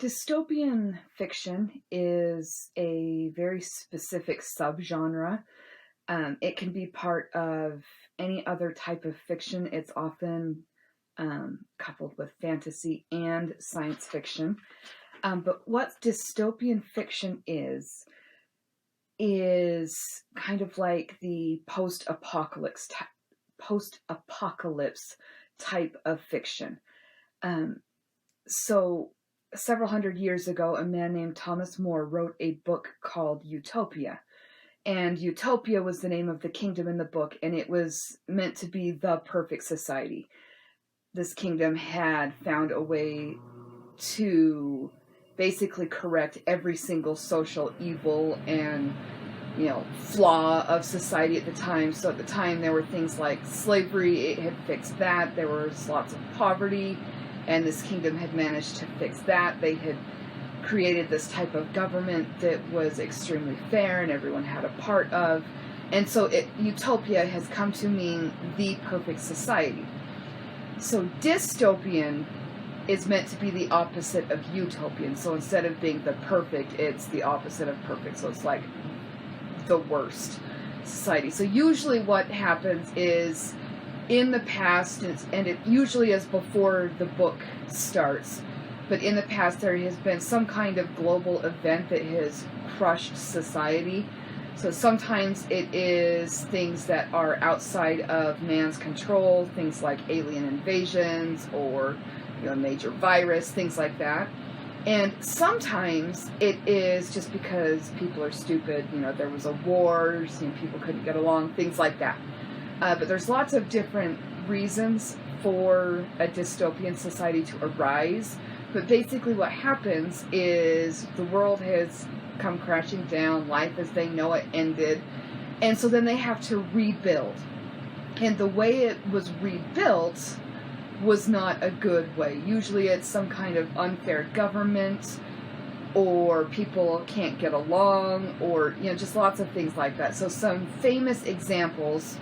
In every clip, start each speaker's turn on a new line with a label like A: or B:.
A: Dystopian fiction is a very specific subgenre. It can be part of any other type of fiction. It's often coupled with fantasy and science fiction. But what dystopian fiction is kind of like the post-apocalypse type of fiction. Um, so several hundred years ago, a man named Thomas More wrote a book called Utopia. And Utopia was the name of the kingdom in the book, and it was meant to be the perfect society. This kingdom had found a way to basically correct every single social evil and flaw of society at the time. So at the time there were things like slavery, it had fixed that. There was lots of poverty, and this kingdom had managed to fix that. They had created this type of government that was extremely fair and everyone had a part of. And so utopia has come to mean the perfect society. So dystopian is meant to be the opposite of utopian. So instead of being the perfect, it's the opposite of perfect. So it's like the worst society. So usually what happens is in the past, and it usually is before the book starts, but in the past there has been some kind of global event that has crushed society. So sometimes it is things that are outside of man's control, things like alien invasions or a major virus, things like that. And sometimes it is just because people are stupid. There was a war, people couldn't get along, things like that. But there's lots of different reasons for a dystopian society to arise. But basically what happens is the world has come crashing down, life as they know it ended, and so then they have to rebuild. And the way it was rebuilt was not a good way. Usually it's some kind of unfair government, or people can't get along, or just lots of things like that. So some famous examples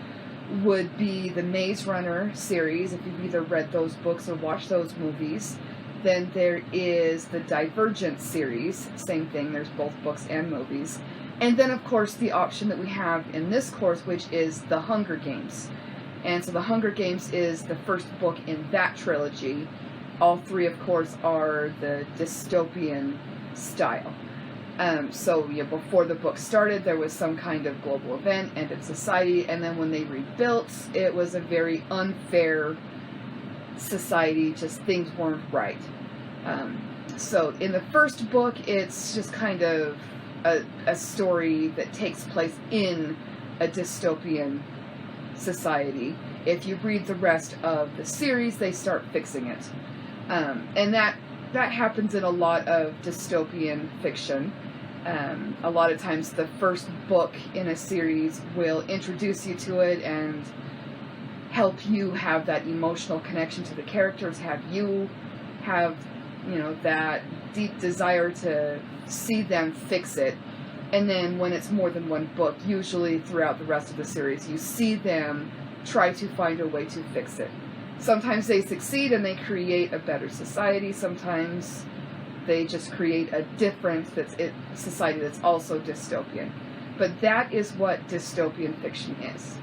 A: would be the Maze Runner series, if you've either read those books or watched those movies. Then there is the Divergent series, same thing, there's both books and movies. And then of course the option that we have in this course, which is the Hunger Games. And so the Hunger Games is the first book in that trilogy. All three, of course, are the dystopian style. So before the book started, there was some kind of global event, ended society, and then when they rebuilt, it was a very unfair society, just things weren't right. So in the first book, it's just kind of a story that takes place in a dystopian society. If you read the rest of the series, they start fixing it. And that happens in a lot of dystopian fiction. A lot of times the first book in a series will introduce you to it and help you have that emotional connection to the characters, have you have, that deep desire to see them fix it. And then when it's more than one book, usually throughout the rest of the series, you see them try to find a way to fix it. Sometimes they succeed and they create a better society. Sometimes they just create a different society that's also dystopian. But that is what dystopian fiction is.